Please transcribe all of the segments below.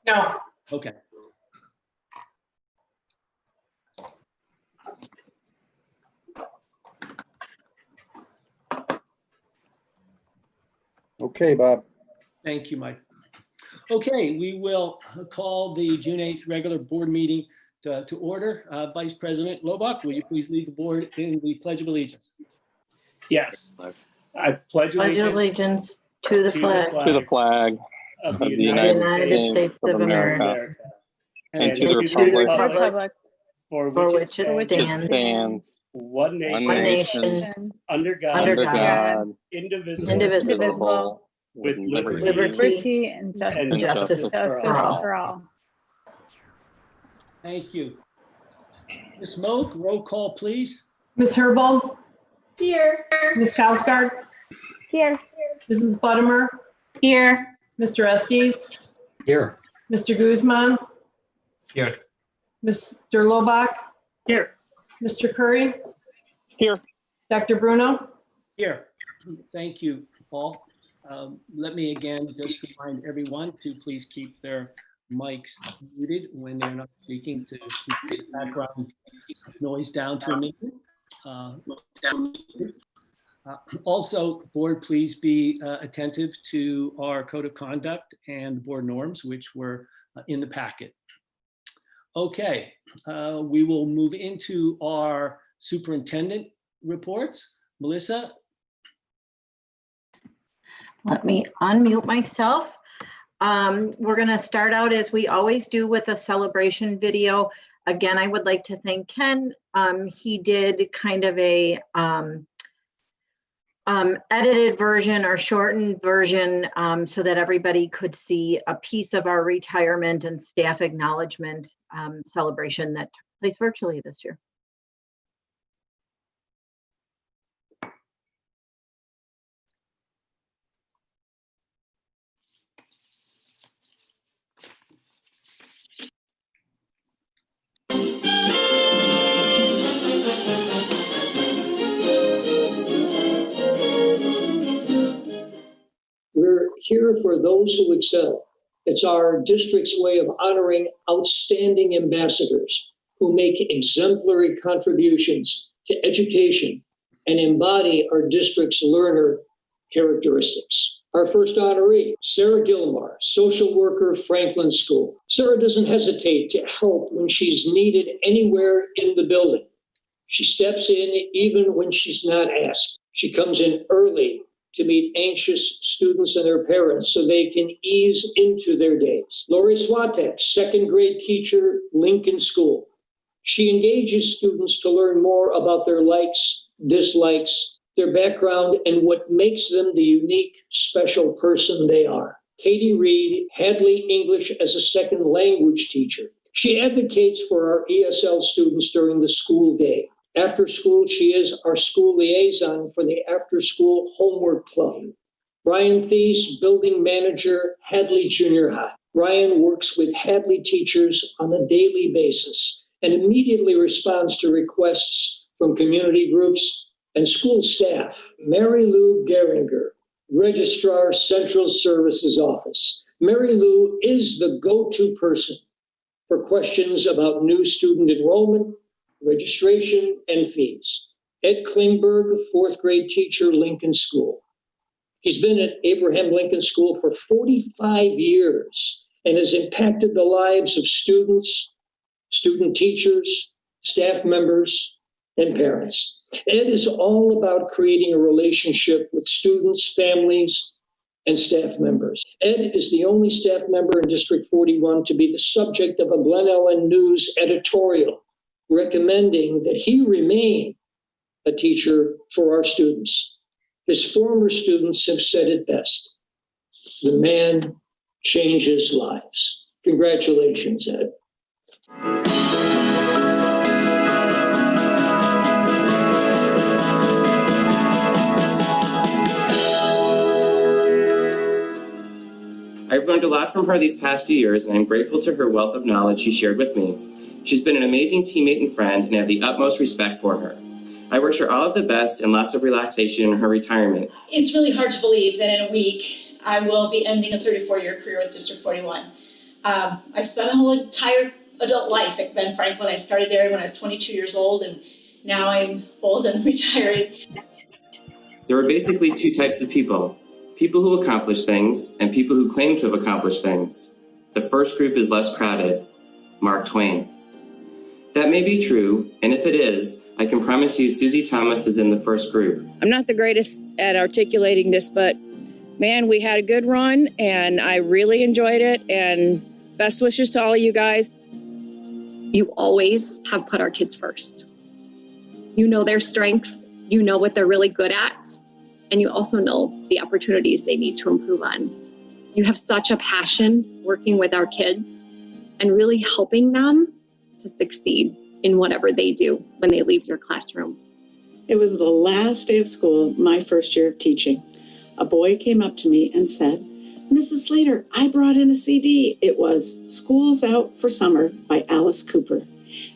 No. Okay. Okay, Bob. Thank you, Mike. Okay, we will call the June 8th regular board meeting to order. Vice President Lobach, will you please lead the board in the Pledge of Allegiance? Yes. I pledge allegiance to the flag To the flag of of the United States of America and to and the to the republic republic for for which it which it which stands, stands one one one nation, nation, under God, under under God, God, indivisible, indivisible, with liberty liberty and and justice justice for for all. for all. Thank you. Ms. Moak, roll call, please. Ms. Herbold? Here. Ms. Kausgard? Here. Mrs. Buttimer? Here. Mr. Estes? Here. Mr. Guzman? Here. Mr. Lobach? Here. Mr. Curry? Here. Dr. Bruno? Here. Thank you, Paul. Let me again just remind everyone to please keep their mics muted when they're not speaking, to keep the background noise down to a minimum. Also, board, please be attentive to our code of conduct and board norms, which were in the packet. Okay, we will move into our superintendent reports. Melissa? Let me unmute myself. We're going to start out as we always do with a celebration video. Again, I would like to thank Ken. He did kind of a edited version or shortened version so that everybody could see a piece of our retirement and staff acknowledgement celebration that took place virtually this year. We're here for those who excel. It's our district's way of honoring outstanding ambassadors who make exemplary contributions to education and embody our district's learner characteristics. Our first honoree, Sarah Gilmore, social worker, Franklin School. Sarah doesn't hesitate to help when she's needed anywhere in the building. She steps in even when she's not asked. She comes in early to meet anxious students and their parents so they can ease into their days. Lori Swatek, second grade teacher, Lincoln School. She engages students to learn more about their likes, dislikes, their background, and what makes them the unique, special person they are. Katie Reed, Hadley English as a second language teacher. She advocates for our ESL students during the school day. After school, she is our school liaison for the after-school homework club. Brian Thies, building manager, Hadley Junior High. Brian works with Hadley teachers on a daily basis and immediately responds to requests from community groups and school staff. Mary Lou Geringer, Registrar, Central Services Office. Mary Lou is the go-to person for questions about new student enrollment, registration, and fees. Ed Klingberg, fourth grade teacher, Lincoln School. He's been at Abraham Lincoln School for 45 years and has impacted the lives of students, student teachers, staff members, and parents. Ed is all about creating a relationship with students, families, and staff members. Ed is the only staff member in District 41 to be the subject of a Glen Ellyn News editorial recommending that he remain a teacher for our students. His former students have said it best. The man changes lives. Congratulations, Ed. I've learned a lot from her these past few years, and I'm grateful to her wealth of knowledge she shared with me. She's been an amazing teammate and friend, and I have the utmost respect for her. I wish her all of the best and lots of relaxation in her retirement. It's really hard to believe that in a week I will be ending a 34-year career with District 41. I've spent my whole entire adult life at Ben Franklin. I started there when I was 22 years old, and now I'm old and retired. There are basically two types of people: people who accomplish things and people who claim to have accomplished things. The first group is less crowded. Mark Twain. That may be true, and if it is, I can promise you Susie Thomas is in the first group. I'm not the greatest at articulating this, but man, we had a good run and I really enjoyed it, and best wishes to all of you guys. You always have put our kids first. You know their strengths, you know what they're really good at, and you also know the opportunities they need to improve on. You have such a passion working with our kids and really helping them to succeed in whatever they do when they leave your classroom. It was the last day of school, my first year of teaching. A boy came up to me and said, "Mrs. Slater, I brought in a CD. It was School's Out for Summer by Alice Cooper."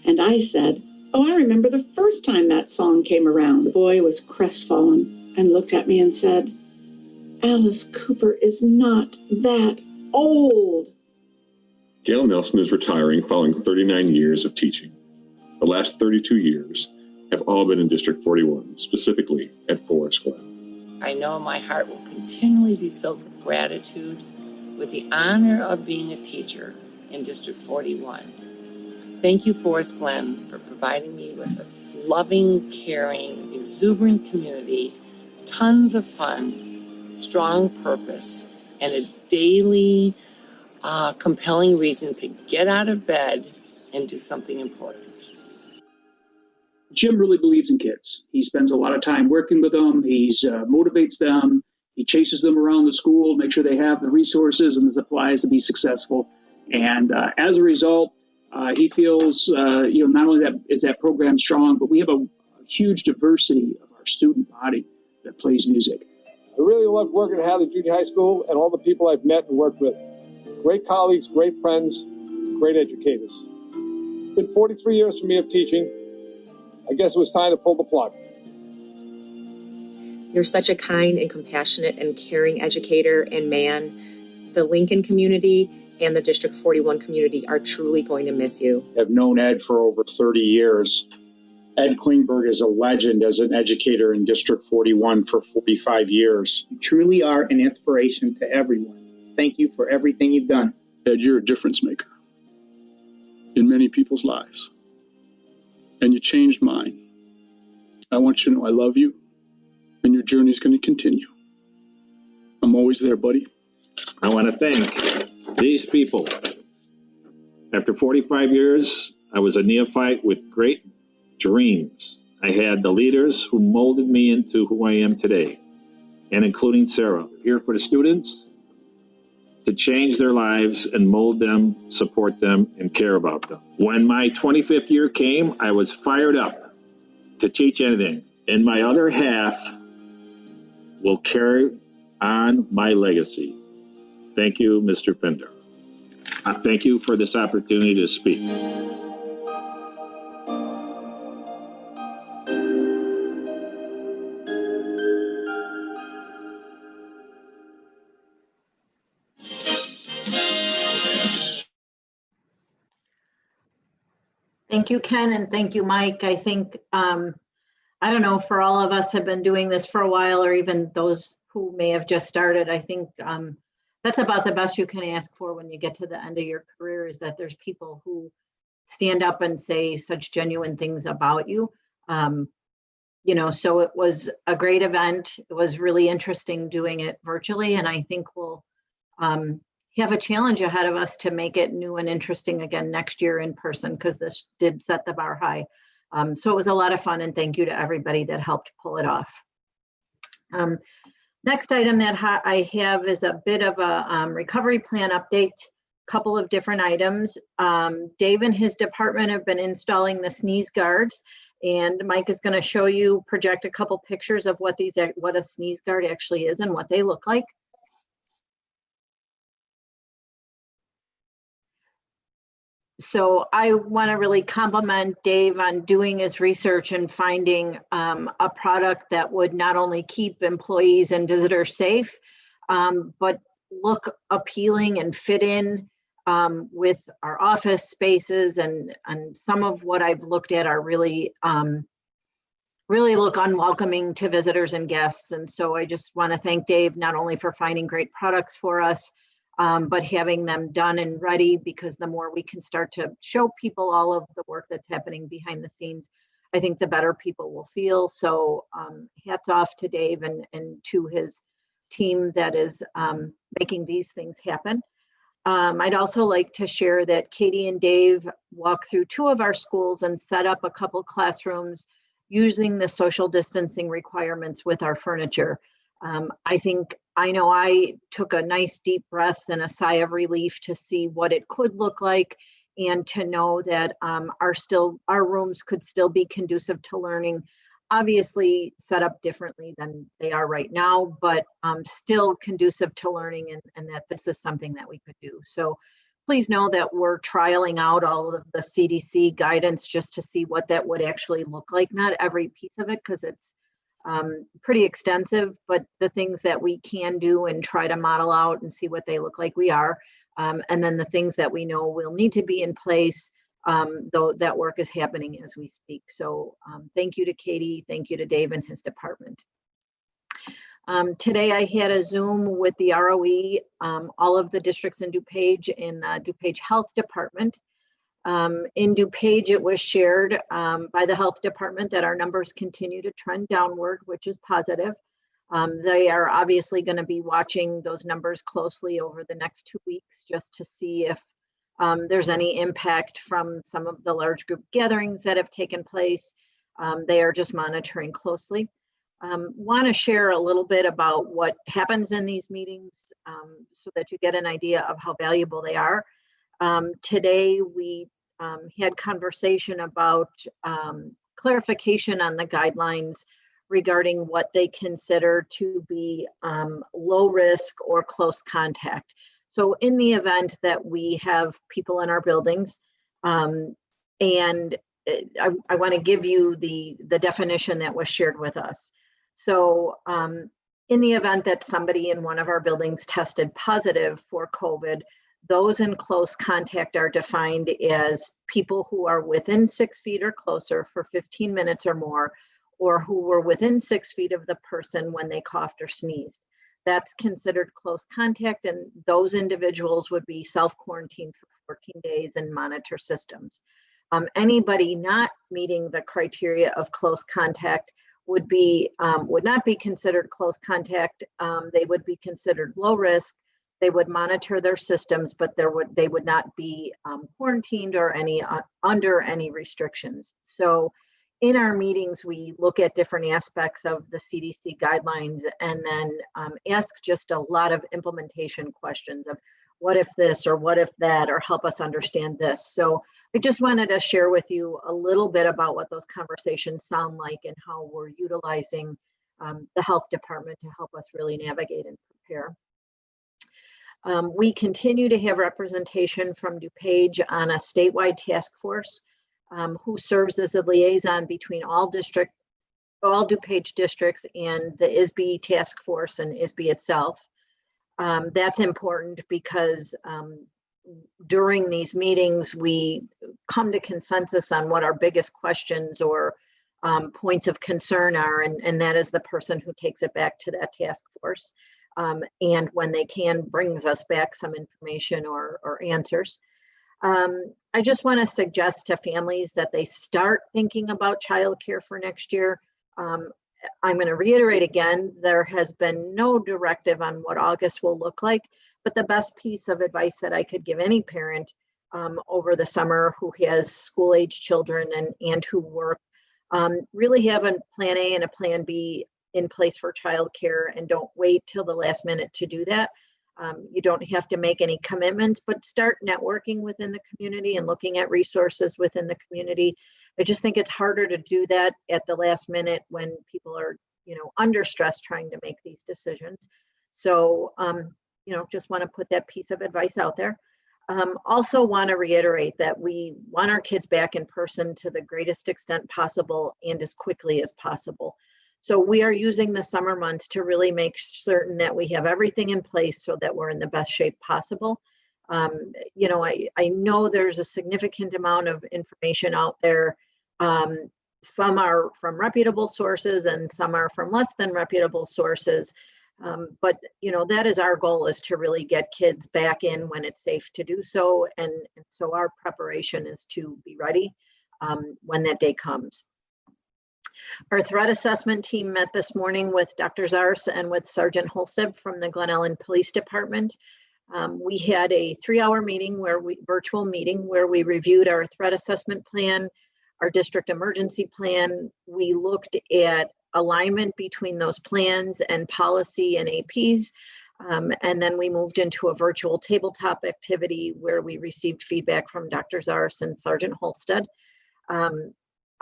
And I said, "Oh, I remember the first time that song came around." The boy was crestfallen and looked at me and said, "Alice Cooper is not that old." Gail Nelson is retiring following 39 years of teaching. The last 32 years have all been in District 41, specifically at Forest Glen. I know my heart will continually be filled with gratitude with the honor of being a teacher in District 41. Thank you, Forest Glen, for providing me with a loving, caring, exuberant community, tons of fun, strong purpose, and a daily compelling reason to get out of bed and do something important. Jim really believes in kids. He spends a lot of time working with them. He motivates them. He chases them around the school, make sure they have the resources and the supplies to be successful. And as a result, he feels, not only that is that program strong, but we have a huge diversity of our student body that plays music. I really loved working at Hadley Junior High School and all the people I've met and worked with. Great colleagues, great friends, great educators. It's been 43 years for me of teaching. I guess it was time to pull the plug. You're such a kind and compassionate and caring educator and man. The Lincoln community and the District 41 community are truly going to miss you. I've known Ed for over 30 years. Ed Klingberg is a legend as an educator in District 41 for 45 years. You truly are an inspiration to everyone. Thank you for everything you've done. Ed, you're a difference maker in many people's lives. And you changed mine. I want you to know I love you, and your journey is going to continue. I'm always there, buddy. I want to thank these people. After 45 years, I was a neophyte with great dreams. I had the leaders who molded me into who I am today, and including Sarah. Here for the students, to change their lives and mold them, support them, and care about them. When my 25th year came, I was fired up to teach anything, and my other half will carry on my legacy. Thank you, Mr. Pender. Thank you for this opportunity to speak. Thank you, Ken, and thank you, Mike. I think, I don't know, for all of us have been doing this for a while, or even those who may have just started, I think that's about the best you can ask for when you get to the end of your career, is that there's people who stand up and say such genuine things about you. So it was a great event. It was really interesting doing it virtually, and I think we'll have a challenge ahead of us to make it new and interesting again next year in person, because this did set the bar high. So it was a lot of fun, and thank you to everybody that helped pull it off. Next item that I have is a bit of a recovery plan update, couple of different items. Dave and his department have been installing the sneeze guards, and Mike is going to project a couple pictures of what a sneeze guard actually is and what they look like. So I want to really compliment Dave on doing his research and finding a product that would not only keep employees and visitors safe, but look appealing and fit in with our office spaces, and some of what I've looked at are really look unwelcoming to visitors and guests. And so I just want to thank Dave not only for finding great products for us, but having them done and ready, because the more we can start to show people all of the work that's happening behind the scenes, I think the better people will feel. So hats off to Dave and to his team that is making these things happen. I'd also like to share that Katie and Dave walked through 2 of our schools and set up a couple classrooms using the social distancing requirements with our furniture. I know I took a nice deep breath and a sigh of relief to see what it could look like, and to know that our rooms could still be conducive to learning, obviously set up differently than they are right now, but still conducive to learning, and that this is something that we could do. So please know that we're trialing out all of the CDC guidance just to see what that would actually look like. Not every piece of it, because it's pretty extensive, but the things that we can do and try to model out and see what they look like, we are. And then the things that we know will need to be in place, though that work is happening as we speak. So thank you to Katie, thank you to Dave and his department. Today I had a Zoom with the ROE, all of the districts in DuPage in the DuPage Health Department. In DuPage, it was shared by the health department that our numbers continue to trend downward, which is positive. They are obviously going to be watching those numbers closely over the next 2 weeks, just to see if there's any impact from some of the large group gatherings that have taken place. They are just monitoring closely. Want to share a little bit about what happens in these meetings so that you get an idea of how valuable they are. Today, we had conversation about clarification on the guidelines regarding what they consider to be low risk or close contact. So in the event that we have people in our buildings, and I want to give you the definition that was shared with us. So in the event that somebody in one of our buildings tested positive for COVID, those in close contact are defined as people who are within 6 feet or closer for 15 minutes or more, or who were within 6 feet of the person when they coughed or sneezed. That's considered close contact, and those individuals would be self-quarantined for 14 days and monitor systems. Anybody not meeting the criteria of close contact would not be considered close contact. They would be considered low risk. They would monitor their systems, but they would not be quarantined or under any restrictions. So in our meetings, we look at different aspects of the CDC guidelines, and then ask just a lot of implementation questions of what if this or what if that, or help us understand this. So I just wanted to share with you a little bit about what those conversations sound like and how we're utilizing the health department to help us really navigate and prepare. We continue to have representation from DuPage on a statewide task force who serves as a liaison between all DuPage districts and the IASB task force and IASB itself. That's important because during these meetings, we come to consensus on what our biggest questions or points of concern are, and that is the person who takes it back to that task force. And when they can, brings us back some information or answers. I just want to suggest to families that they start thinking about childcare for next year. I'm going to reiterate again, there has been no directive on what August will look like, but the best piece of advice that I could give any parent over the summer who has school-age children and who work, really have a plan A and a plan B in place for childcare, and don't wait till the last minute to do that. You don't have to make any commitments, but start networking within the community and looking at resources within the community. I just think it's harder to do that at the last minute when people are, under stress trying to make these decisions. So, just want to put that piece of advice out there. Also want to reiterate that we want our kids back in person to the greatest extent possible and as quickly as possible. So we are using the summer months to really make certain that we have everything in place so that we're in the best shape possible. You know, I know there's a significant amount of information out there. Some are from reputable sources and some are from less than reputable sources. But, you know, that is our goal, is to really get kids back in when it's safe to do so. And so our preparation is to be ready when that day comes. Our threat assessment team met this morning with Dr. Zars and with Sergeant Holstead from the Glen Ellyn Police Department. We had a 3-hour meeting virtual meeting where we reviewed our threat assessment plan, our district emergency plan. We looked at alignment between those plans and policy and APs. And then we moved into a virtual tabletop activity where we received feedback from Dr. Zars and Sergeant Holstead.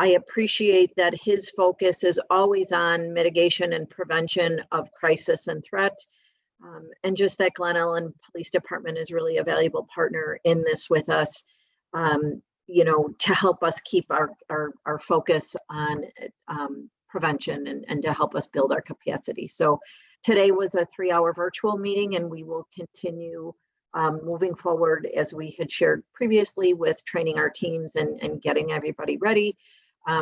I appreciate that his focus is always on mitigation and prevention of crisis and threat. And just that Glen Ellyn Police Department is really a valuable partner in this with us, you know, to help us keep our focus on prevention and to help us build our capacity. So today was a 3-hour virtual meeting, and we will continue moving forward as we had shared previously with training our teams and getting everybody ready.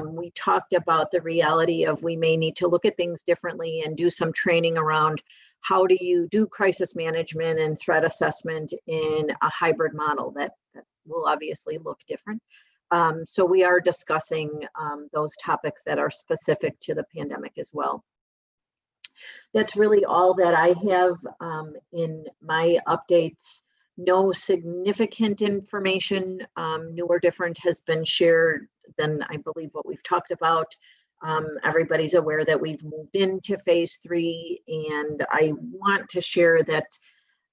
We talked about the reality of we may need to look at things differently and do some training around how do you do crisis management and threat assessment in a hybrid model that will obviously look different. So we are discussing those topics that are specific to the pandemic as well. That's really all that I have in my updates. No significant information, new or different, has been shared than I believe what we've talked about. Everybody's aware that we've moved into phase 3, and I want to share that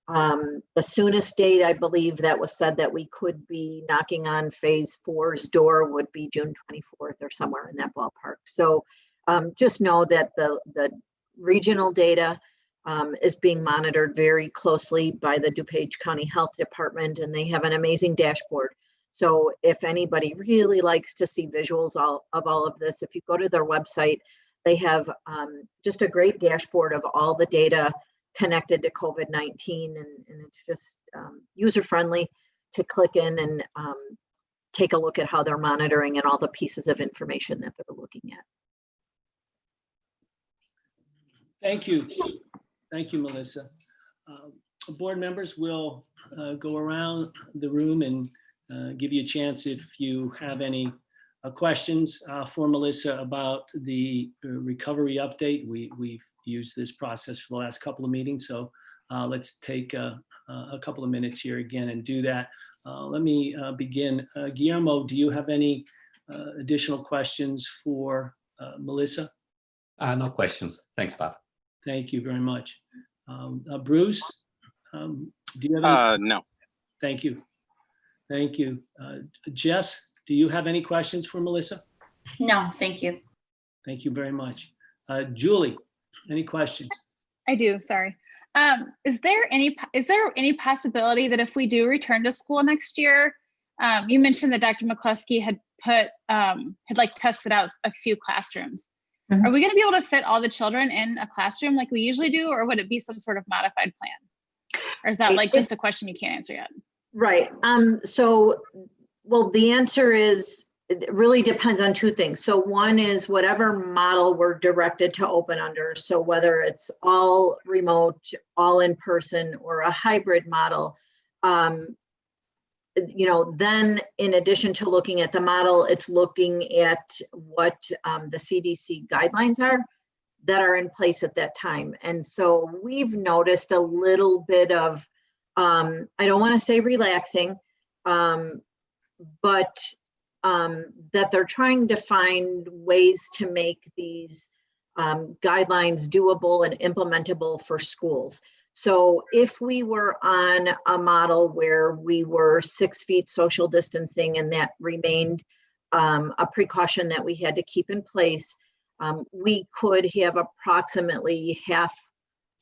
the soonest date I believe that was said that we could be knocking on phase 4's door would be June 24th or somewhere in that ballpark. So just know that the regional data is being monitored very closely by the DuPage County Health Department, and they have an amazing dashboard. So if anybody really likes to see visuals of all of this, if you go to their website, they have just a great dashboard of all the data connected to COVID-19, and it's just user-friendly to click in and take a look at how they're monitoring and all the pieces of information that they're looking at. Thank you. Thank you, Melissa. Board members will go around the room and give you a chance if you have any questions for Melissa about the recovery update. We've used this process for the last couple of meetings, so let's take a couple of minutes here again and do that. Let me begin. Guillermo, do you have any additional questions for Melissa? No questions. Thanks, Bob. Thank you very much. Bruce, do you have any? No. Thank you. Thank you. Jess, do you have any questions for Melissa? No, thank you. Thank you very much. Julie, any questions? I do, sorry. Is there any possibility that if we do return to school next year, you mentioned that Dr. McCluskey had tested out a few classrooms. Are we going to be able to fit all the children in a classroom like we usually do, or would it be some sort of modified plan? Or is that just a question you can't answer yet? Right. Well, the answer is, it really depends on two things. So one is whatever model we're directed to open under. So whether it's all remote, all in person, or a hybrid model, you know, then in addition to looking at the model, it's looking at what the CDC guidelines are that are in place at that time. And so we've noticed a little bit of, I don't want to say relaxing, but that they're trying to find ways to make these guidelines doable and implementable for schools. So if we were on a model where we were 6 feet social distancing and that remained a precaution that we had to keep in place, we could have approximately half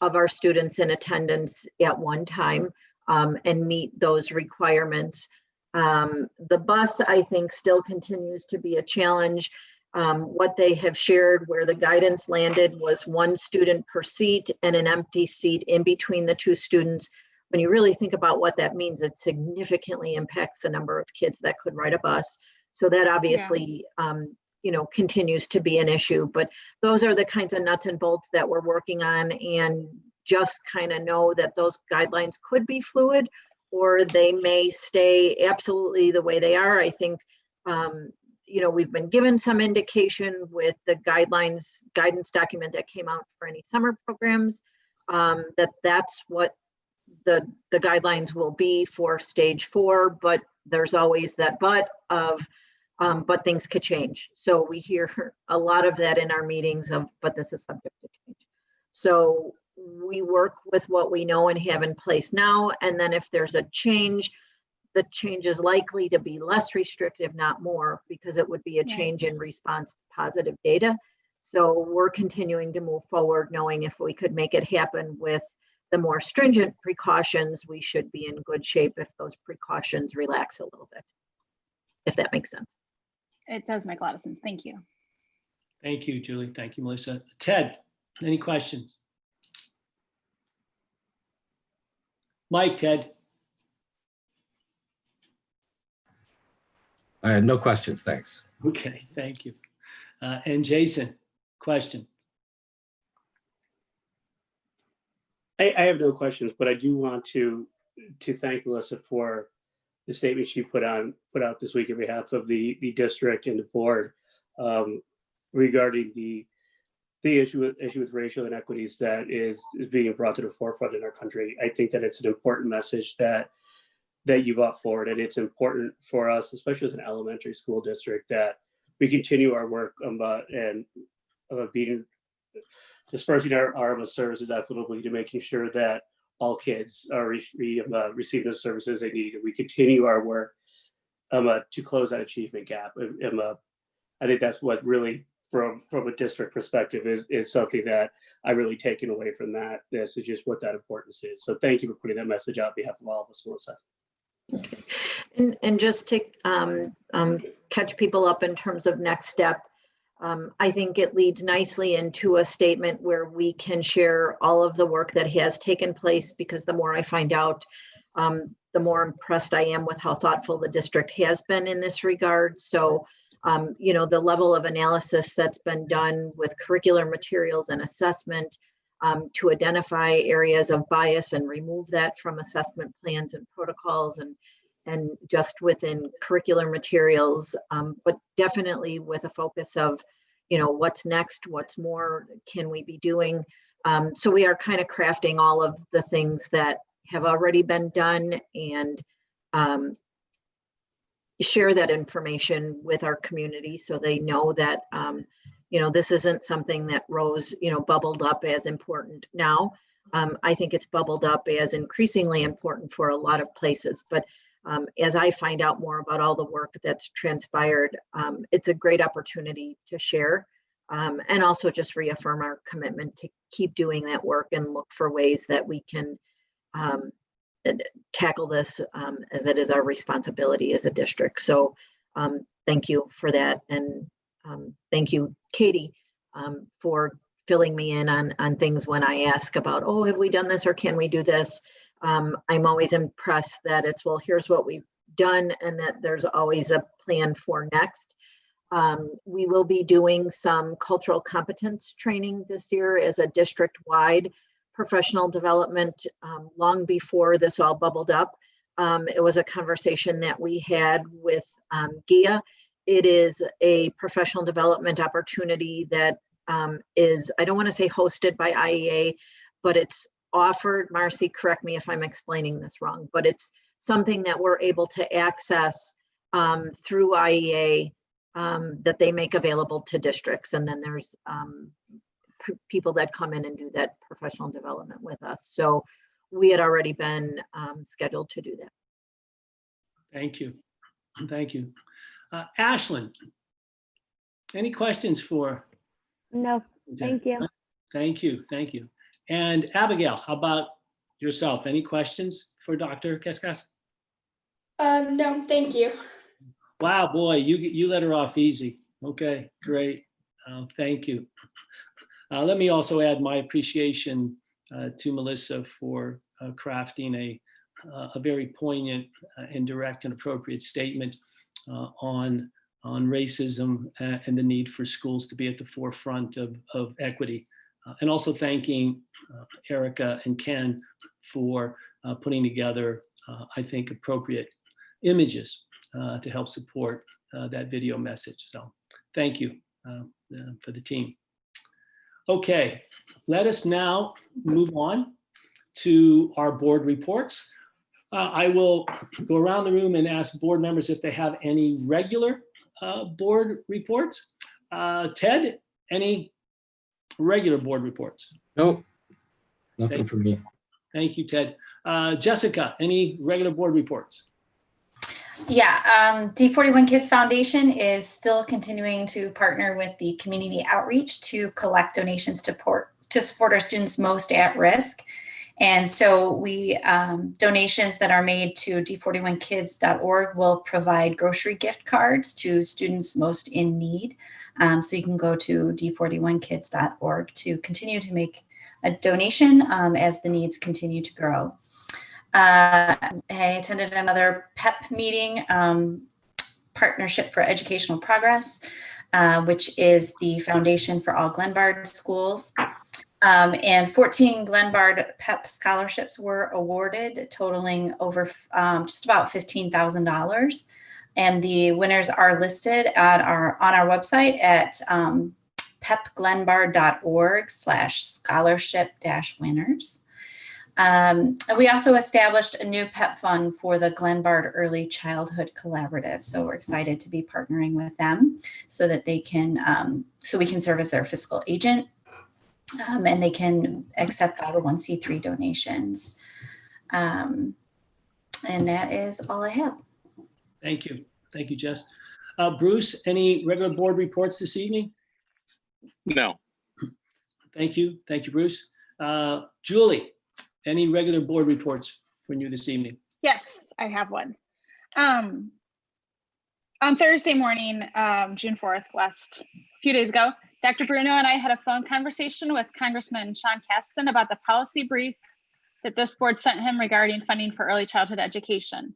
of our students in attendance at one time and meet those requirements. The bus, I think, still continues to be a challenge. What they have shared where the guidance landed was 1 student per seat and an empty seat in between the 2 students. when you really think about what that means, it significantly impacts the number of kids that could ride a bus. So that obviously, continues to be an issue, but those are the kinds of nuts and bolts that we're working on, and just kind of know that those guidelines could be fluid, or they may stay absolutely the way they are. I think, we've been given some indication with the guidance document that came out for any summer programs, that's what the guidelines will be for stage 4, but there's always that but things could change. So we hear a lot of that in our meetings but this is subject to change. So we work with what we know and have in place now. And then if there's a change, the change is likely to be less restrictive, not more, because it would be a change in response to positive data. So we're continuing to move forward, knowing if we could make it happen with the more stringent precautions, we should be in good shape if those precautions relax a little bit, if that makes sense. It does make a lot of sense. Thank you. Thank you, Julie. Thank you, Melissa. Ted, any questions? Mike, Ted. I had no questions, thanks. Okay, thank you. And Jason, question. I have no questions, but I do want to thank Melissa for the statement she put out this week on behalf of the district and the board regarding the issue with racial inequities that is being brought to the forefront in our country. I think that it's an important message that you brought forward, and it's important for us, especially as an elementary school district, that we continue our work and dispersing our services equitably to making sure that all kids are receiving the services they need. And we continue our work to close that achievement gap. I think that's what really, from a district perspective, is something that I really taken away from that. This is just what that importance is. So thank you for putting that message out on behalf of all of us, Melissa. Okay. And just to catch people up in terms of next step, I think it leads nicely into a statement where we can share all of the work that has taken place, because the more I find out, the more impressed I am with how thoughtful the district has been in this regard. So, the level of analysis that's been done with curricular materials and assessment to identify areas of bias and remove that from assessment plans and protocols, and just within curricular materials, but definitely with a focus of, what's next, what's more can we be doing. So we are kind of crafting all of the things that have already been done, and share that information with our community so they know that, this isn't something that rose, bubbled up as important now. I think it's bubbled up as increasingly important for a lot of places, but as I find out more about all the work that's transpired, it's a great opportunity to share, and also just reaffirm our commitment to keep doing that work and look for ways that we can tackle this as it is our responsibility as a district. So thank you for that. And thank you, Katie, for filling me in on things when I ask about, oh, have we done this or can we do this? I'm always impressed that it's, well, here's what we've done, and that there's always a plan for next. We will be doing some cultural competence training this year as a district-wide professional development. Long before this all bubbled up, it was a conversation that we had with GIA. It is a professional development opportunity that is, I don't want to say hosted by IEA, but it's offered, Marcy, correct me if I'm explaining this wrong, but it's something that we're able to access through IEA that they make available to districts. And then there's people that come in and do that professional development with us. So we had already been scheduled to do that. Thank you. Thank you. Ashlyn, any questions for? No, thank you. Thank you. Thank you. And Abigail, how about yourself? Any questions for Dr. Cascas? No, thank you. Wow, boy, you let her off easy. Okay, great. Thank you. Let me also add my appreciation to Melissa for crafting a very poignant and direct and appropriate statement on racism and the need for schools to be at the forefront of equity. And also thanking Erica and Ken for putting together, I think, appropriate images to help support that video message. So thank you for the team. Okay, let us now move on to our board reports. I will go around the room and ask board members if they have any regular board reports. Ted, any regular board reports? No, nothing from me. Thank you, Ted. Jessica, any regular board reports? Yeah, D41 Kids Foundation is still continuing to partner with the community outreach to collect donations to support our students most at risk. And so we donations that are made to d41kids.org will provide grocery gift cards to students most in need. So you can go to d41kids.org to continue to make a donation as the needs continue to grow. I attended another PEP meeting, Partnership for Educational Progress, which is the foundation for all Glenbard schools. And 14 Glenbard PEP scholarships were awarded, totaling over just about $15,000. And the winners are listed at on our website at pepglenbard.org/scholarship-winners. We also established a new PEP fund for the Glenbard Early Childhood Collaborative. So we're excited to be partnering with them so that they can, so we can serve as their fiscal agent and they can accept 501c3 donations. And that is all I have. Thank you. Thank you, Jess. Bruce, any regular board reports this evening? No. Thank you. Thank you, Bruce. Julie, any regular board reports for you this evening? Yes, I have one. On Thursday morning, June 4th, last few days ago, Dr. Bruno and I had a phone conversation with Congressman Sean Casten about the policy brief that this board sent him regarding funding for early childhood education.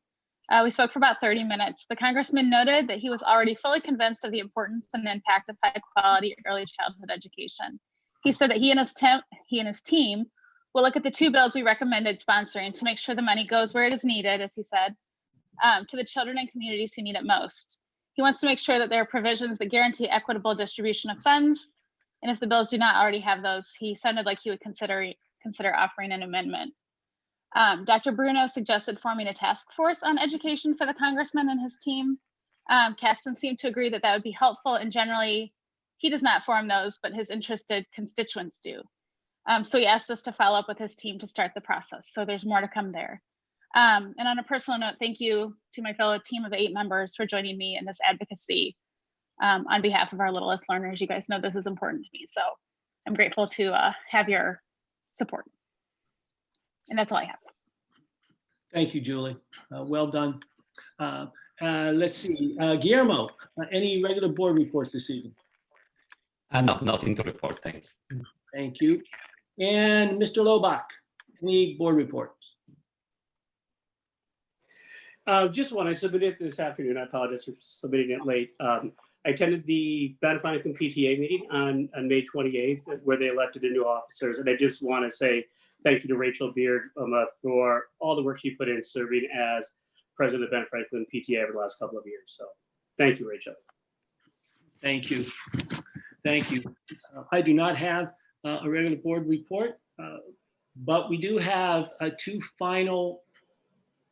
We spoke for about 30 minutes. The congressman noted that he was already fully convinced of the importance and impact of high quality early childhood education. He said that he and his team will look at the two bills we recommended sponsoring to make sure the money goes where it is needed, as he said, to the children and communities who need it most. He wants to make sure that there are provisions that guarantee equitable distribution of funds. And if the bills do not already have those, he sounded like he would consider offering an amendment. Dr. Bruno suggested forming a task force on education for the congressman and his team. Casten seemed to agree that that would be helpful, and generally he does not form those, but his interested constituents do. So he asked us to follow up with his team to start the process. So there's more to come there. And on a personal note, thank you to my fellow team of 8 members for joining me in this advocacy on behalf of our littlest learners. You guys know this is important to me, so I'm grateful to have your support. And that's all I have. Thank you, Julie. Well done. Let's see, Guillermo, any regular board reports this evening? No, nothing to report, thanks. Thank you. And Mr. Lobach, any board reports? Just one. I submitted this afternoon. I apologize for submitting it late. I attended the Banff-Islington PTA meeting on May 28th, where they elected their new officers. And I just want to say thank you to Rachel Beard for all the work she put in serving as president of Banff-Islington PTA over the last couple of years. So thank you, Rachel. Thank you. Thank you. I do not have a regular board report, but we do have 2 final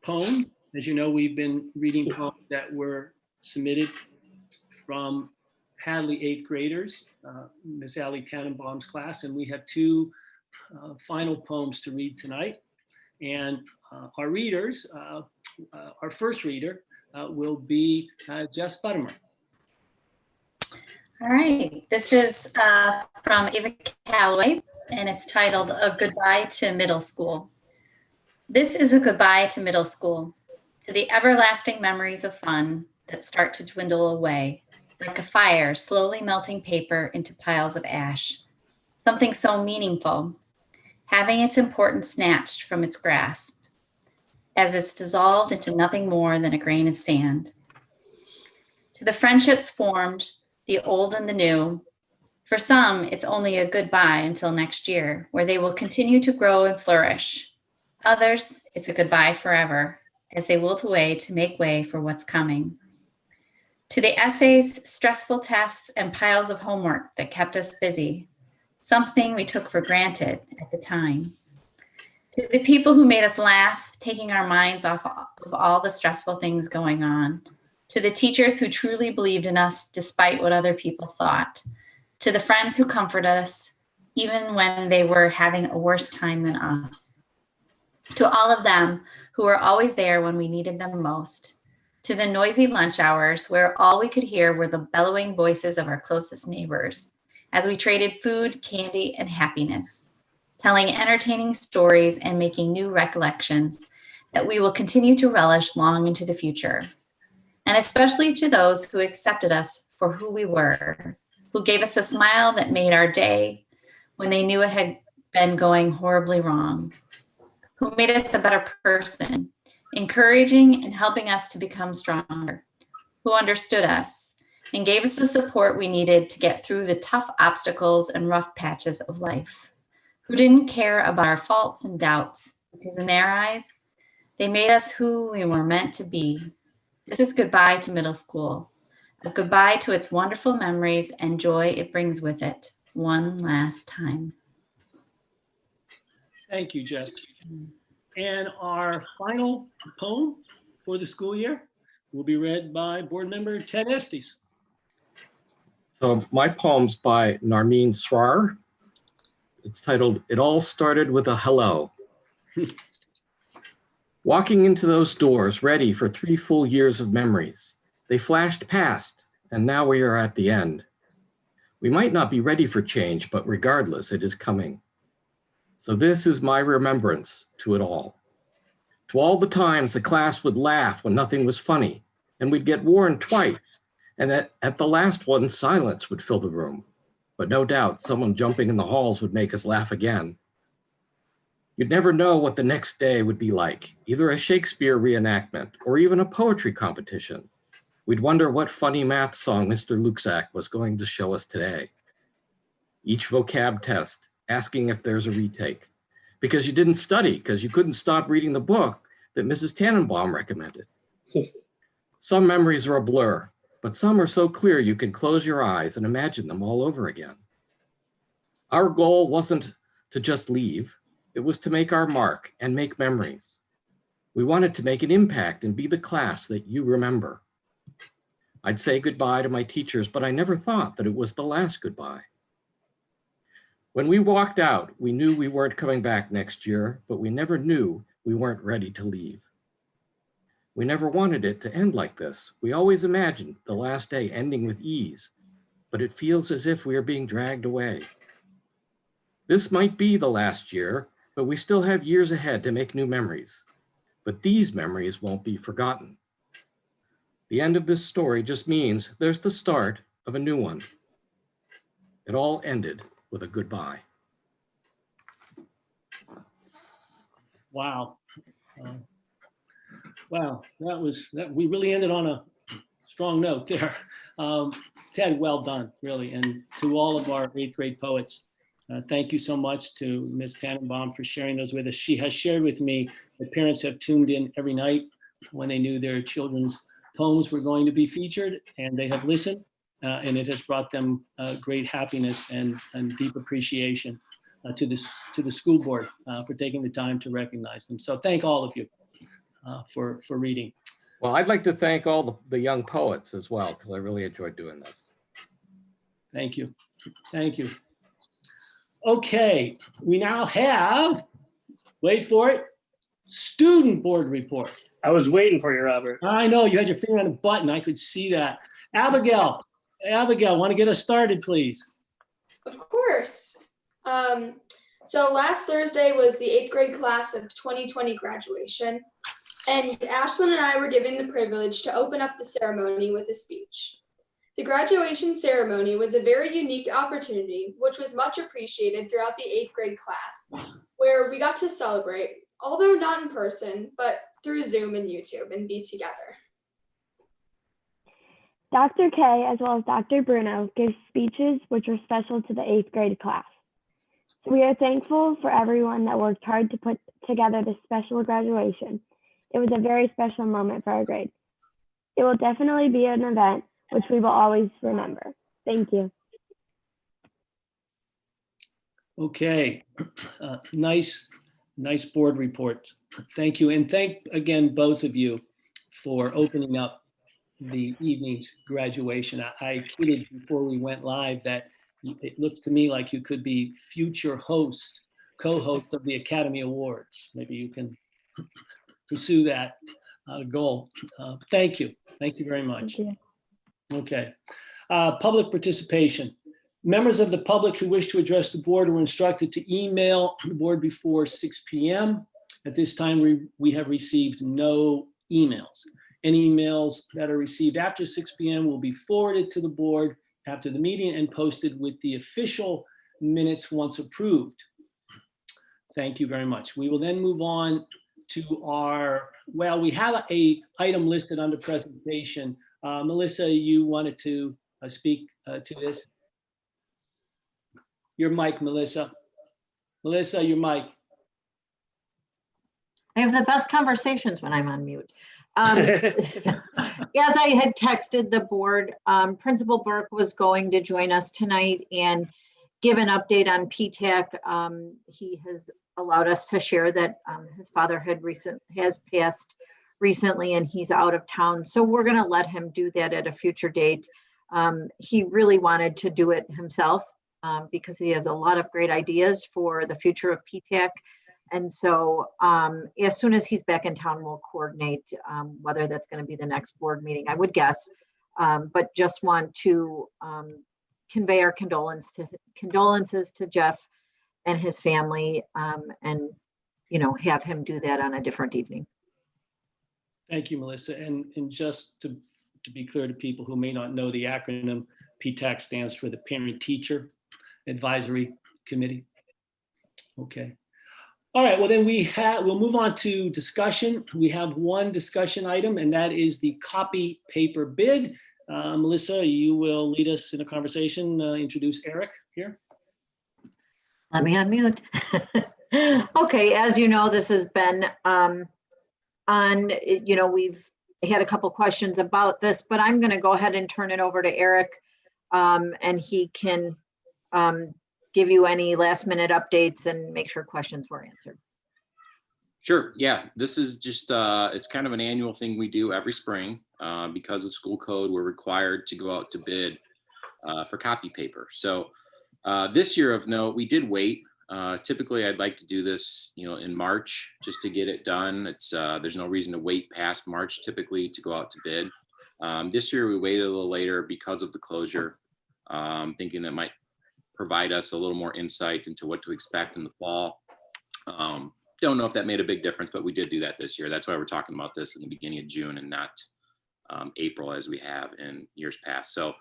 poems. As you know, we've been reading poems that were submitted from Hadley 8th graders, Miss Allie Tannenbaum's class, and we have 2 final poems to read tonight. And our readers, our first reader will be Jess Buttermer. All right, this is from Ava Calloway, and it's titled A Goodbye to Middle School. This is a goodbye to middle school, to the everlasting memories of fun that start to dwindle away, like a fire slowly melting paper into piles of ash. Something so meaningful, having its importance snatched from its grasp. as it's dissolved into nothing more than a grain of sand. To the friendships formed, the old and the new, for some, it's only a goodbye until next year, where they will continue to grow and flourish. Others, it's a goodbye forever, as they wilt away to make way for what's coming. To the essays, stressful tests, and piles of homework that kept us busy, something we took for granted at the time. To the people who made us laugh, taking our minds off of all the stressful things going on. To the teachers who truly believed in us despite what other people thought. To the friends who comforted us, even when they were having a worse time than us. To all of them who were always there when we needed them most. To the noisy lunch hours where all we could hear were the bellowing voices of our closest neighbors as we traded food, candy, and happiness, telling entertaining stories and making new recollections that we will continue to relish long into the future. And especially to those who accepted us for who we were, who gave us a smile that made our day when they knew it had been going horribly wrong, who made us a better person, encouraging and helping us to become stronger, who understood us and gave us the support we needed to get through the tough obstacles and rough patches of life, who didn't care about our faults and doubts, because in their eyes, they made us who we were meant to be. This is goodbye to middle school, a goodbye to its wonderful memories and joy it brings with it, one last time. Thank you, Jess. And our final poem for the school year will be read by board member Ted Estes. So my poem's by Narmeen Srar. It's titled, It All Started with a Hello. Walking into those doors, ready for 3 full years of memories. They flashed past, and now we are at the end. We might not be ready for change, but regardless, it is coming. So this is my remembrance to it all. To all the times the class would laugh when nothing was funny, and we'd get warned twice, and that at the last one, silence would fill the room. But no doubt someone jumping in the halls would make us laugh again. You'd never know what the next day would be like, either a Shakespeare reenactment or even a poetry competition. We'd wonder what funny math song Mr. Luxak was going to show us today. Each vocab test, asking if there's a retake, because you didn't study, because you couldn't stop reading the book that Mrs. Tannenbaum recommended. Some memories are a blur, but some are so clear you can close your eyes and imagine them all over again. Our goal wasn't to just leave, it was to make our mark and make memories. We wanted to make an impact and be the class that you remember. I'd say goodbye to my teachers, but I never thought that it was the last goodbye. When we walked out, we knew we weren't coming back next year, but we never knew we weren't ready to leave. We never wanted it to end like this. We always imagined the last day ending with ease, but it feels as if we are being dragged away. This might be the last year, but we still have years ahead to make new memories. But these memories won't be forgotten. The end of this story just means there's the start of a new one. It all ended with a goodbye. Wow. Wow, we really ended on a strong note there. Ted, well done, really. And to all of our 8th grade poets, thank you so much to Ms. Tannenbaum for sharing those with us. She has shared with me that parents have tuned in every night when they knew their children's poems were going to be featured, and they have listened, and it has brought them great happiness and deep appreciation to the school board for taking the time to recognize them. So thank all of you for reading. Well, I'd like to thank all the young poets as well, because I really enjoyed doing this. Thank you. Thank you. Okay, we now have, wait for it, student board report. I was waiting for you, Robert. I know, you had your finger on the button. I could see that. Abigail, want to get us started, please? Of course. So last Thursday was the 8th grade class of 2020 graduation, and Ashlyn and I were given the privilege to open up the ceremony with a speech. The graduation ceremony was a very unique opportunity, which was much appreciated throughout the 8th grade class, where we got to celebrate, although not in person, but through Zoom and YouTube and be together. Dr. K, as well as Dr. Bruno, gave speeches which were special to the 8th grade class. So we are thankful for everyone that worked hard to put together this special graduation. It was a very special moment for our grade. It will definitely be an event which we will always remember. Thank you. Okay, nice board report. Thank you. And thank again, both of you for opening up the evening's graduation. I kidded before we went live that it looks to me like you could be future co-host of the Academy Awards. Maybe you can pursue that goal. Thank you. Thank you very much. Thank you. Okay. Public participation. Members of the public who wish to address the board were instructed to email the board before 6 p.m. At this time, we have received no emails. Any emails that are received after 6 p.m. will be forwarded to the board after the meeting and posted with the official minutes once approved. Thank you very much. We will then move on to we have a item listed under presentation. Melissa, you wanted to speak to this? Your mic, Melissa. Melissa, your mic. I have the best conversations when I'm on mute. As I had texted the board, Principal Burke was going to join us tonight and give an update on PTAC. He has allowed us to share that his father has passed recently and he's out of town. So we're going to let him do that at a future date. He really wanted to do it himself because he has a lot of great ideas for the future of PTAC. And so as soon as he's back in town, we'll coordinate whether that's going to be the next board meeting, I would guess. But just want to convey our condolences to Jeff and his family and, have him do that on a different evening. Thank you, Melissa. And just to be clear to people who may not know the acronym, PTAC stands for the Parent Teacher Advisory Committee. Okay. All right, well then we'll move on to discussion. We have one discussion item and that is the copy paper bid. Melissa, you will lead us in a conversation, introduce Eric here. Let me unmute. Okay, as you know, this has been we've had a couple questions about this, but I'm going to go ahead and turn it over to Eric and he can give you any last minute updates and make sure questions were answered. Sure, yeah, this is just, it's kind of an annual thing we do every spring. Because of school code, we're required to go out to bid for copy paper. So this year of note, we did wait. Typically, I'd like to do this, in March just to get it done. It's there's no reason to wait past March typically to go out to bid. This year we waited a little later because of the closure, thinking that might provide us a little more insight into what to expect in the fall. Don't know if that made a big difference, but we did do that this year. That's why we're talking about this in the beginning of June and not April as we have in years past. So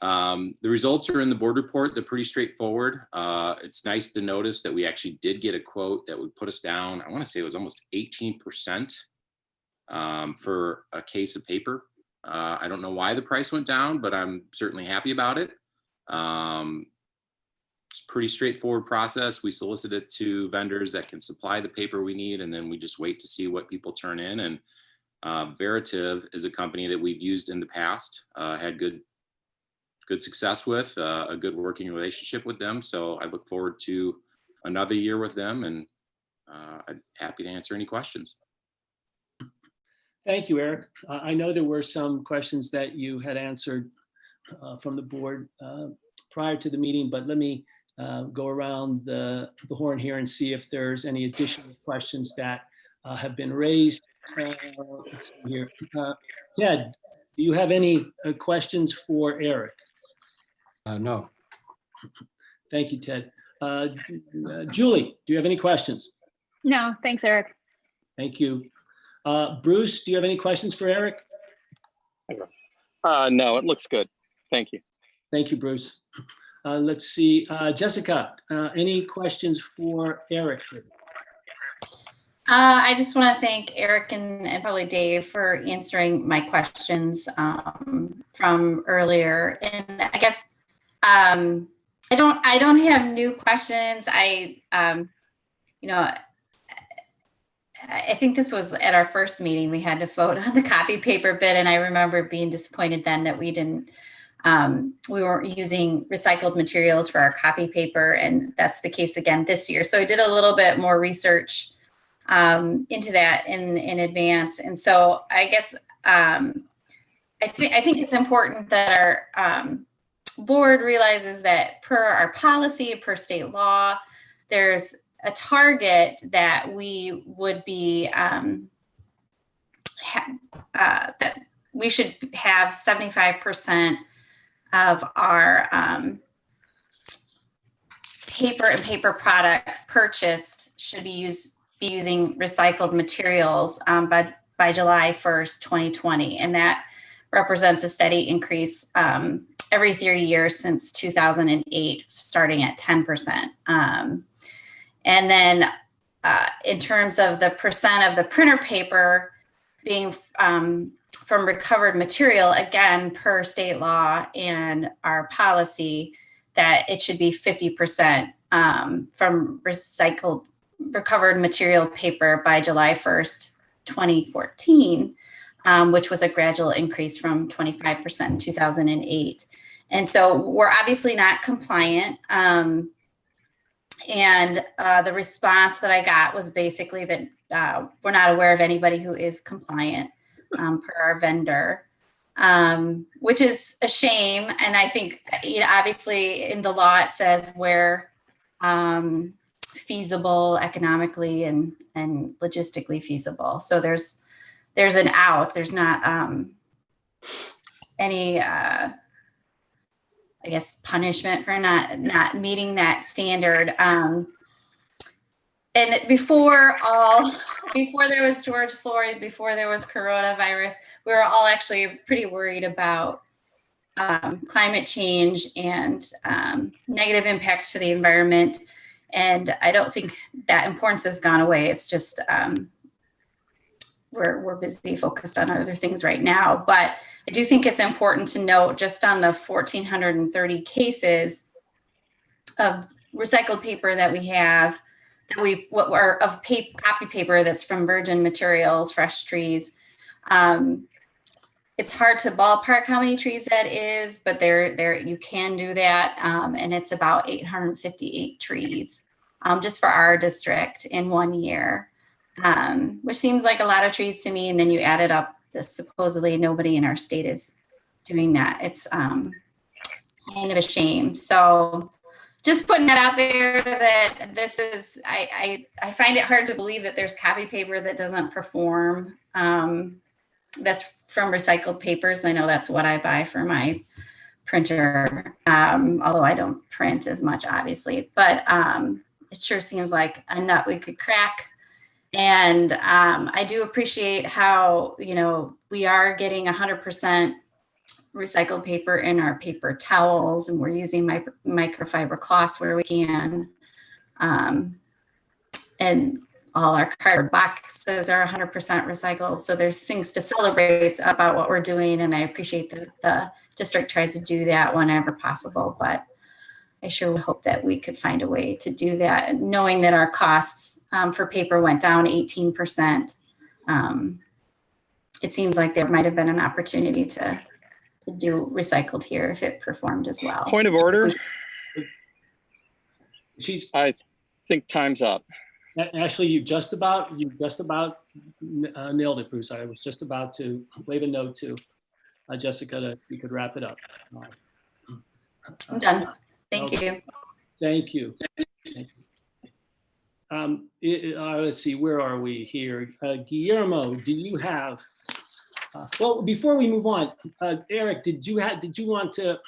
the results are in the board report. They're pretty straightforward. It's nice to notice that we actually did get a quote that would put us down. I want to say it was almost 18% for a case of paper. I don't know why the price went down, but I'm certainly happy about it. It's a pretty straightforward process. We solicit it to vendors that can supply the paper we need, and then we just wait to see what people turn in. And Veritiv is a company that we've used in the past, had good success with, a good working relationship with them. So I look forward to another year with them, and I'm happy to answer any questions. Thank you, Eric. I know there were some questions that you had answered from the board prior to the meeting, but let me go around the horn here and see if there's any additional questions that have been raised. Let's see here. Ted, do you have any questions for Eric? No. Thank you, Ted. Julie, do you have any questions? No, thanks, Eric. Thank you. Bruce, do you have any questions for Eric? No, it looks good. Thank you. Thank you, Bruce. Let's see, Jessica, any questions for Eric? I just want to thank Eric and probably Dave for answering my questions from earlier. And I guess I don't have new questions. You know, I think this was at our first meeting, we had to vote on the copy paper bid, and I remember being disappointed then that we didn't, we weren't using recycled materials for our copy paper, and that's the case again this year. So I did a little bit more research into that in advance, and so I guess I think it's important that our board realizes that per our policy, per state law, there's a target that we would be that we should have 75% of our paper and paper products purchased should be using recycled materials by July 1st, 2020, and that represents a steady increase every 3 years since 2008, starting at 10%. And then in terms of the percent of the printer paper being from recovered material, again, per state law and our policy, that it should be 50% from recovered material paper by July 1st, 2014, which was a gradual increase from 25% in 2008. And so we're obviously not compliant. And the response that I got was basically that we're not aware of anybody who is compliant per our vendor, which is a shame. And I think, you know, obviously in the law it says where feasible economically and logistically feasible. So there's an out. There's not any I guess punishment for not meeting that standard. And before there was George Floyd, before there was coronavirus, we were all actually pretty worried about climate change and negative impacts to the environment. And I don't think that importance has gone away. It's just we're busy focused on other things right now. But I do think it's important to note, just on the 1,430 cases of recycled paper that we have, copy paper that's from virgin materials, fresh trees. It's hard to ballpark how many trees that is, but there you can do that, and it's about 858 trees just for our district in 1 year, which seems like a lot of trees to me. And then you add it up, supposedly nobody in our state is doing that. It's kind of a shame. So just putting that out there, that this is, I find it hard to believe that there's copy paper that doesn't perform. That's from recycled papers. I know that's what I buy for my printer, although I don't print as much, obviously, but it sure seems like a nut we could crack. And I do appreciate how, you know, we are getting 100% recycled paper in our paper towels, and we're using microfiber cloths where we can. And all our cardboard boxes are 100% recycled. So there's things to celebrate about what we're doing. And I appreciate that the district tries to do that whenever possible, but I sure would hope that we could find a way to do that, knowing that our costs for paper went down 18%. It seems like there might have been an opportunity to do recycled here if it performed as well. Point of order. I think time's up. Actually, you just about nailed it, Bruce. I was just about to wave a note to Jessica that you could wrap it up. I'm done. Thank you. Thank you. Let's see, where are we here? Guillermo, do you have? Well, before we move on, Eric, did you want to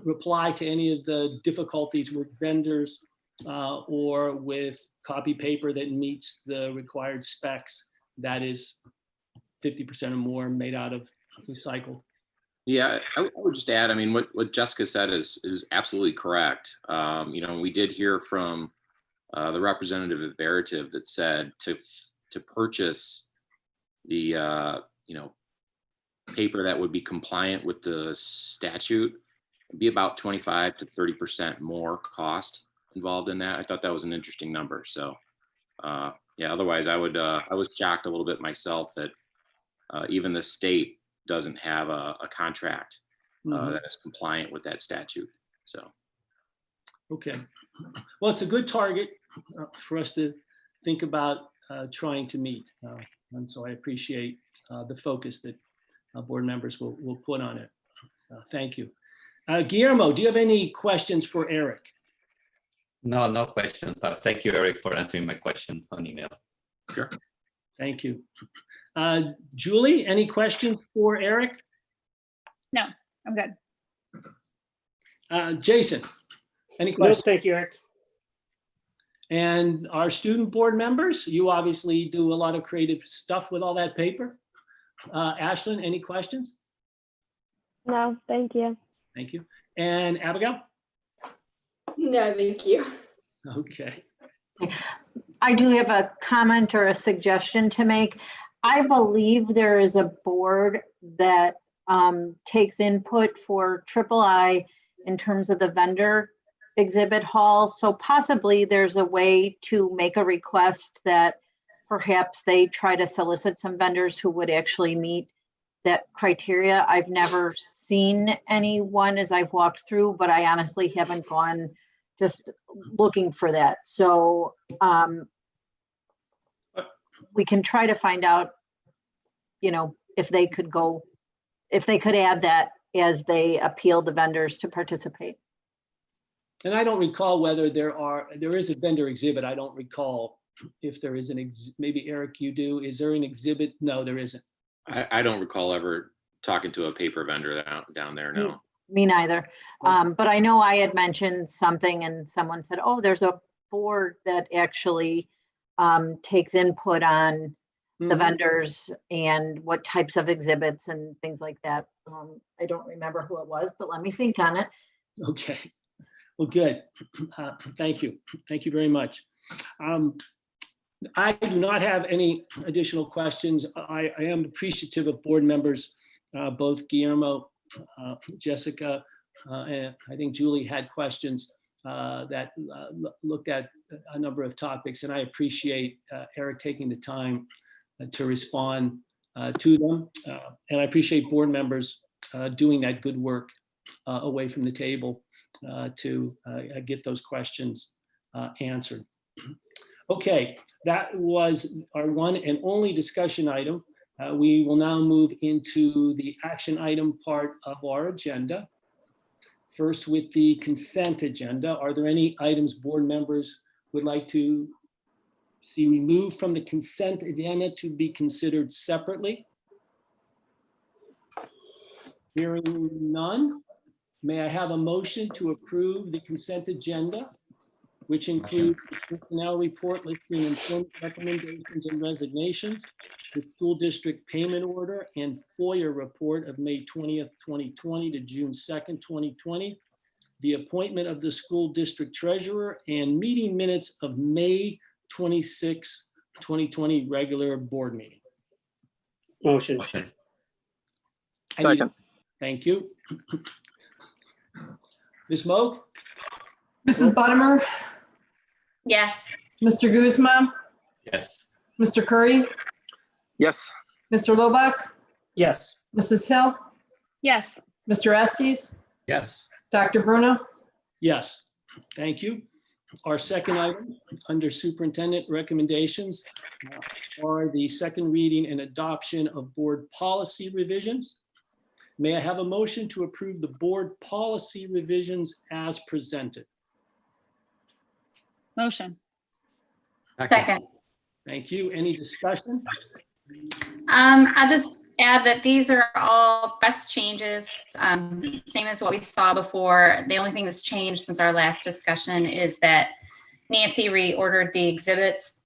reply to any of the difficulties with vendors or with copy paper that meets the required specs that is 50% or more made out of recycled? Yeah, I would just add, I mean, what Jessica said is absolutely correct. You know, we did hear from the representative at Veritiv that said to to purchase the, paper that would be compliant with the statute, it'd be about 25 to 30% more cost involved in that. I thought that was an interesting number. So, yeah, otherwise I was shocked a little bit myself that even the state doesn't have a contract that is compliant with that statute. So. Okay. Well, it's a good target for us to think about trying to meet. And so I appreciate the focus that board members will put on it. Thank you. Guillermo, do you have any questions for Eric? No, no questions. Thank you, Eric, for answering my question on email. Sure. Thank you. Julie, any questions for Eric? No, I'm good. Jason, any No, questions? thank you, Eric. And our student board members, you obviously do a lot of creative stuff with all that paper. Ashlyn, any questions? No, thank you. Thank you. And Abigail? No, thank you. Okay. I do have a comment or a suggestion to make. I believe there is a board that takes input for III in terms of the vendor exhibit hall. So possibly there's a way to make a request that perhaps they try to solicit some vendors who would actually meet that criteria. I've never seen anyone as I've walked through, but I honestly haven't gone just looking for that. So we can try to find out, if they could add that as they appeal the vendors to participate. And I don't recall whether there is a vendor exhibit. I don't recall if there is maybe Eric, you do. Is there an exhibit? No, there isn't. I don't recall ever talking to a paper vendor down there, no. Me neither. But I know I had mentioned something and someone said, oh, there's a board that actually takes input on the vendors and what types of exhibits and things like that. I don't remember who it was, but let me think on it. Okay. Well, good. Thank you. Thank you very much. I do not have any additional questions. I am appreciative of board members, both Guillermo, Jessica, and I think Julie had questions that looked at a number of topics, and I appreciate Eric taking the time to respond to them. And I appreciate board members doing that good work away from the table to get those questions answered. Okay, that was our one and only discussion item. We will now move into the action item part of our agenda. First, with the consent agenda, are there any items board members would like to see removed from the consent agenda to be considered separately? Hearing none, may I have a motion to approve the consent agenda, which includes the personnel report listing employment recommendations and resignations, the school district payment order and FOIA report of May 20th, 2020 to June 2nd, 2020, the appointment of the school district treasurer, and meeting minutes of May 26, 2020 regular board meeting. Motion. Second. Thank you. Ms. Moak? Mrs. Buttimer, Yes. Mr. Guzman, Yes. Mr. Curry, Yes. Mr. Lobach, Yes. Mrs. Hill, Yes. Mr. Estes, Yes. Dr. Bruno. Yes, thank you. Our second item under superintendent recommendations are the second reading and adoption of board policy revisions. May I have a motion to approve the board policy revisions as presented? Motion. Second. Thank you. Any discussion? I'll just add that these are all best changes, same as what we saw before. The only thing that's changed since our last discussion is that Nancy reordered the exhibits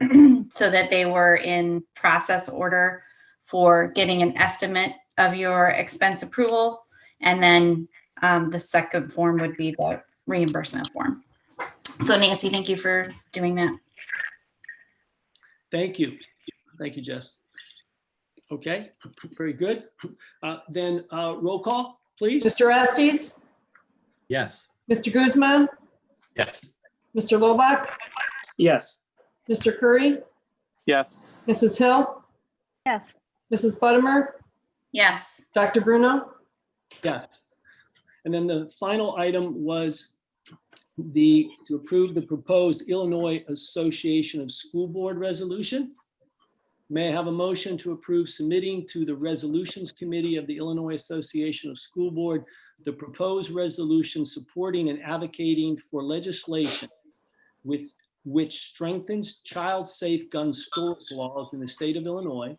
so that they were in process order for getting an estimate of your expense approval. And then the second form would be the reimbursement form. So Nancy, thank you for doing that. Thank you. Thank you, Jess. Okay, very good. Then roll call, please. Mr. Estes, Yes. Mr. Guzman, Yes. Mr. Lobach, Yes. Mr. Curry, Yes. Mrs. Hill, Yes. Mrs. Buttimer, Yes. Dr. Bruno. Yes. And then the final item was to approve the proposed Illinois Association of School Board resolution. May I have a motion to approve submitting to the Resolutions Committee of the Illinois Association of School Board the proposed resolution supporting and advocating for legislation which strengthens child-safe gun storage laws in the state of Illinois,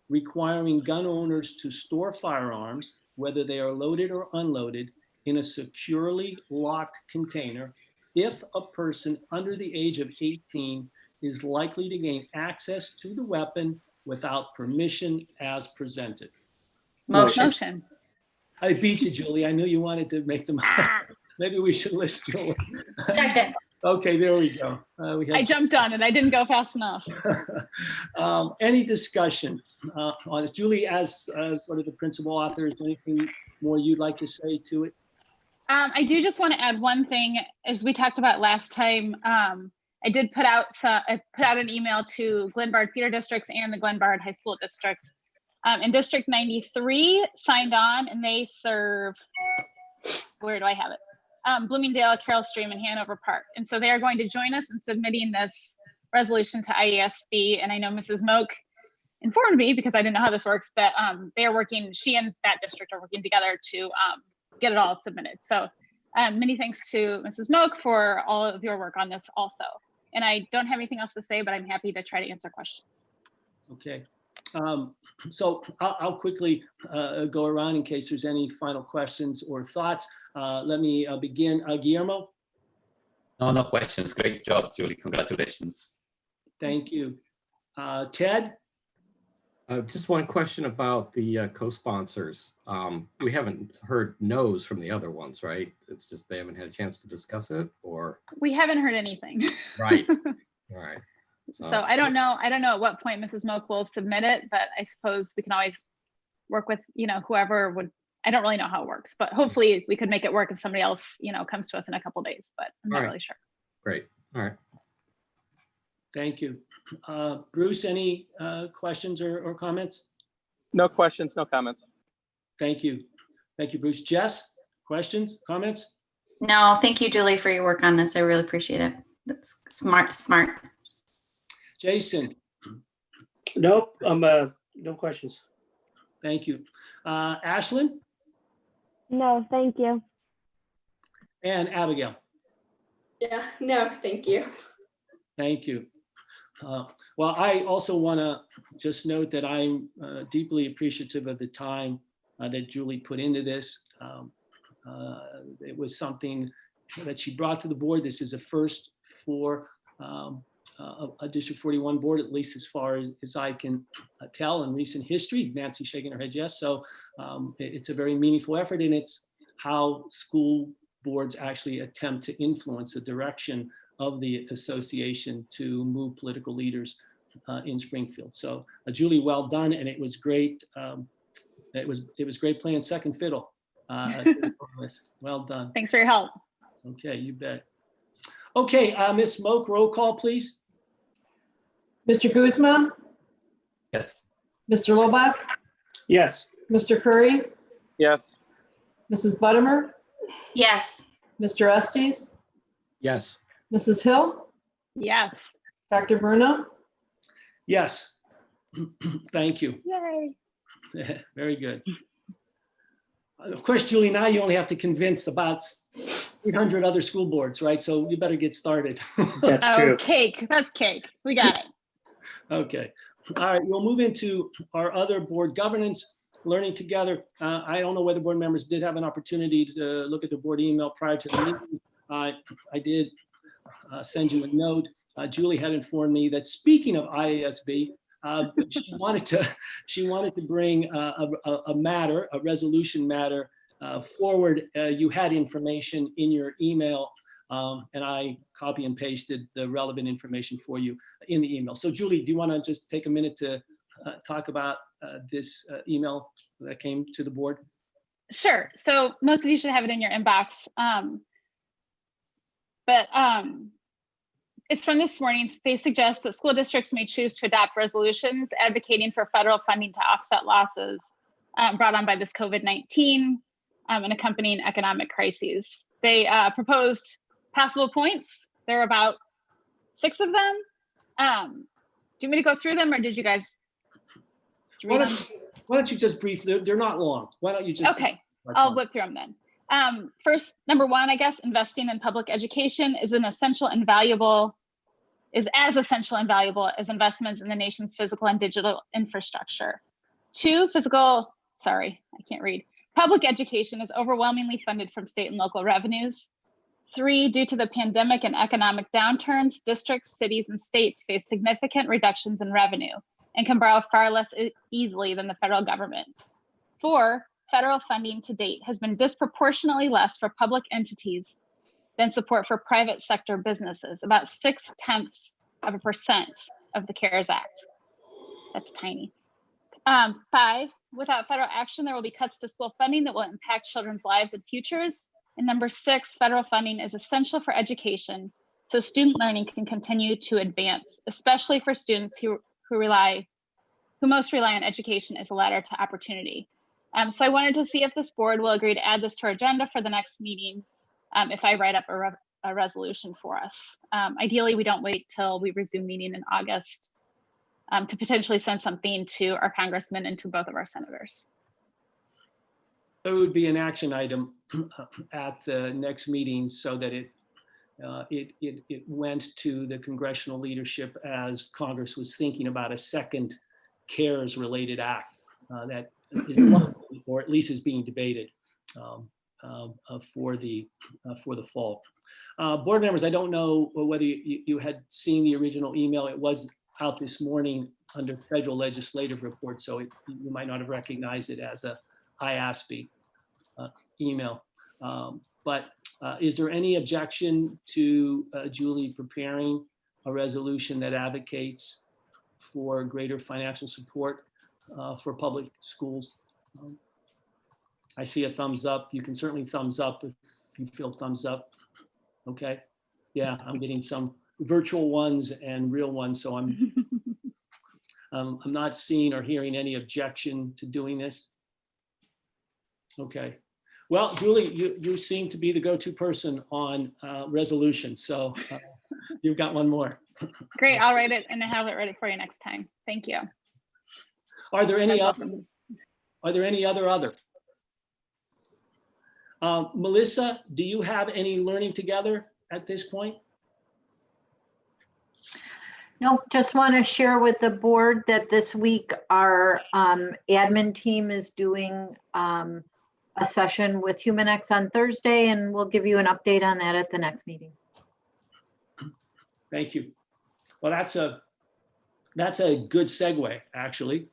requiring gun owners to store firearms, whether they are loaded or unloaded, in a securely locked container if a person under the age of 18 is likely to gain access to the weapon without permission as presented. Motion. I beat you, Julie. I knew you wanted to make them. Maybe we should list Julie. Second. Okay, there we go. I jumped on it. I didn't go fast enough. Any discussion on it? Julie, as one of the principal authors, anything more you'd like to say to it? I do just want to add one thing. As we talked about last time, I did put out an email to Glenbard feeder districts and the Glenbard High School districts. And District 93 signed on, and they serve, where do I have it? Bloomingdale, Carroll Stream, and Hanover Park. And so they are going to join us in submitting this resolution to IASB. And I know Mrs. Moak informed me, because I didn't know how this works, that they are working, she and that district are working together to get it all submitted. So many thanks to Mrs. Moak for all of your work on this also. And I don't have anything else to say, but I'm happy to try to answer questions. Okay. So I'll quickly go around in case there's any final questions or thoughts. Let me begin. Guillermo? No questions. Great job, Julie. Congratulations. Thank you. Ted? Just one question about the co-sponsors. We haven't heard no's from the other ones, right? It's just they haven't had a chance to discuss it, or? We haven't heard anything. Right. All right. So I don't know at what point Mrs. Moak will submit it, but I suppose we can always work with, whoever would. I don't really know how it works, but hopefully we could make it work if somebody else, comes to us in a couple days, but I'm not really sure. Great. All right. Thank you. Bruce, any questions or comments? No questions, no comments. Thank you. Thank you, Bruce. Jess, questions, comments? No, thank you, Julie, for your work on this. I really appreciate it. That's smart. Jason? Nope, no questions. Thank you. Ashlyn? No, thank you. And Abigail? Yeah, no, thank you. Thank you. Well, I also want to just note that I'm deeply appreciative of the time that Julie put into this. It was something that she brought to the board. This is a first for a District 41 board, at least as far as I can tell in recent history. Nancy shaking her head yes. So it's a very meaningful effort, and it's how school boards actually attempt to influence the direction of the association to move political leaders in Springfield. So Julie, well done, and it was great. It was great playing second fiddle. Well done. Thanks for your help. Okay, you bet. Okay, Ms. Moak, roll call, please. Mr. Guzman, Yes. Mr. Lobach, Yes. Mr. Curry, Yes. Mrs. Buttimer, Yes. Mr. Estes, Yes. Mrs. Hill, Yes. Dr. Bruno. Yes. Thank you. Yay. Very good. Of course, Julie, now you only have to convince about 300 other school boards, right? So you better get started. That's true. Cake. That's cake. We got it. Okay. All right. We'll move into our other board governance, learning together. I don't know whether board members did have an opportunity to look at the board email prior to the meeting. I did send you a note. Julie had informed me that speaking of IASB, she wanted to bring a resolution matter forward. You had information in your email And I copy and pasted the relevant information for you in the email. So Julie, do you want to just take a minute to talk about this email that came to the board? Sure. So most of you should have it in your inbox. It's from this morning. They suggest that school districts may choose to adopt resolutions advocating for federal funding to offset losses brought on by this COVID-19 and accompanying economic crises. They proposed passable points. There are about 6 of them. Do you want me to go through them, or did you guys read them? Why don't you just briefly, they're not long. Why don't you just. Okay, I'll whip through them then. First, number 1, I guess, investing in public education is as essential and valuable as investments in the nation's physical and digital infrastructure. 2, public education is overwhelmingly funded from state and local revenues. 3, due to the pandemic and economic downturns, districts, cities, and states face significant reductions in revenue and can borrow far less easily than the federal government. 4, federal funding to date has been disproportionately less for public entities than support for private sector businesses, about 0.6% of the CARES Act. That's tiny. 5, without federal action, there will be cuts to school funding that will impact children's lives and futures. And number 6, federal funding is essential for education so student learning can continue to advance, especially for students who most rely on education as a ladder to opportunity. So I wanted to see if this board will agree to add this to our agenda for the next meeting if I write up a resolution for us. Ideally, we don't wait till we resume meeting in August to potentially send something to our congressman and to both of our senators. It would be an action item at the next meeting so that it went to the congressional leadership as Congress was thinking about a second CARES related act that is likely, or at least is being debated for the fall. Board members, I don't know whether you had seen the original email. It was out this morning under federal legislative report, so you might not have recognized it as a IASB email. But is there any objection to Julie preparing a resolution that advocates for greater financial support for public schools? I see a thumbs up. You can certainly thumbs up if you feel thumbs up. Okay. Yeah, I'm getting some virtual ones and real ones, so I'm not seeing or hearing any objection to doing this. Okay. Well, Julie, you seem to be the go-to person on resolutions, so you've got one more. Great, I'll write it and have it ready for you next time. Thank you. Are there any other? Melissa, do you have any learning together at this point? No, just want to share with the board that this week our admin team is doing a session with HumanX on Thursday, and we'll give you an update on that at the next meeting. Thank you. Well, that's a good segue, actually,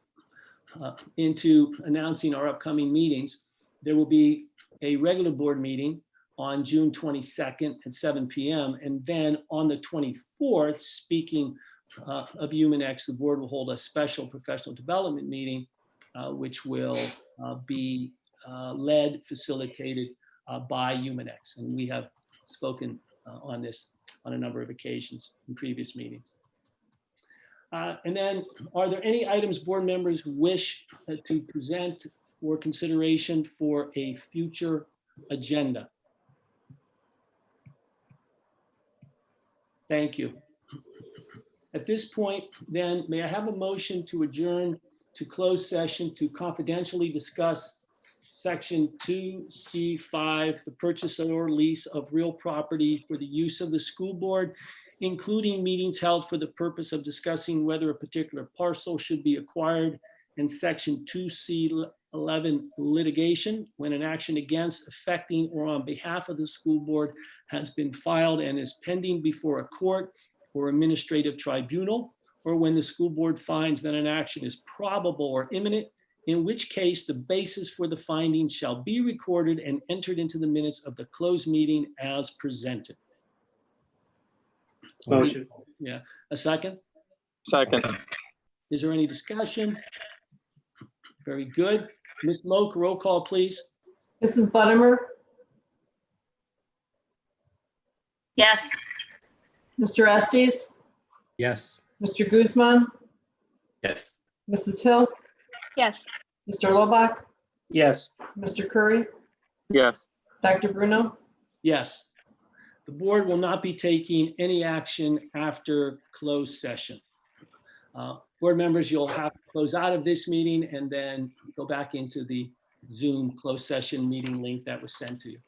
into announcing our upcoming meetings. There will be a regular board meeting on June 22nd at 7 p.m. And then on the 24th, speaking of HumanX, the board will hold a special professional development meeting, which will be facilitated by HumanX. And we have spoken on this on a number of occasions in previous meetings. And then, are there any items board members wish to present for consideration for a future agenda? Thank you. At this point, then, may I have a motion to adjourn to closed session to confidentially discuss Section 2C5, the purchase or lease of real property for the use of the school board, including meetings held for the purpose of discussing whether a particular parcel should be acquired, and Section 2C11, litigation, when an action against, affecting, or on behalf of the school board has been filed and is pending before a court or administrative tribunal, or when the school board finds that an action is probable or imminent, in which case the basis for the finding shall be recorded and entered into the minutes of the closed meeting as presented. Motion. Yeah, a second? Second. Is there any discussion? Very good. Ms. Moak, roll call, please. Mrs. Buttimer, Yes. Mr. Estes, Yes. Mr. Guzman, Yes. Mrs. Hill, Yes. Mr. Lobach, Yes. Mr. Curry, Yes. Dr. Bruno. Yes. The board will not be taking any action after closed session. Board members, you'll have to close out of this meeting and then go back into the Zoom closed session meeting link that was sent to you.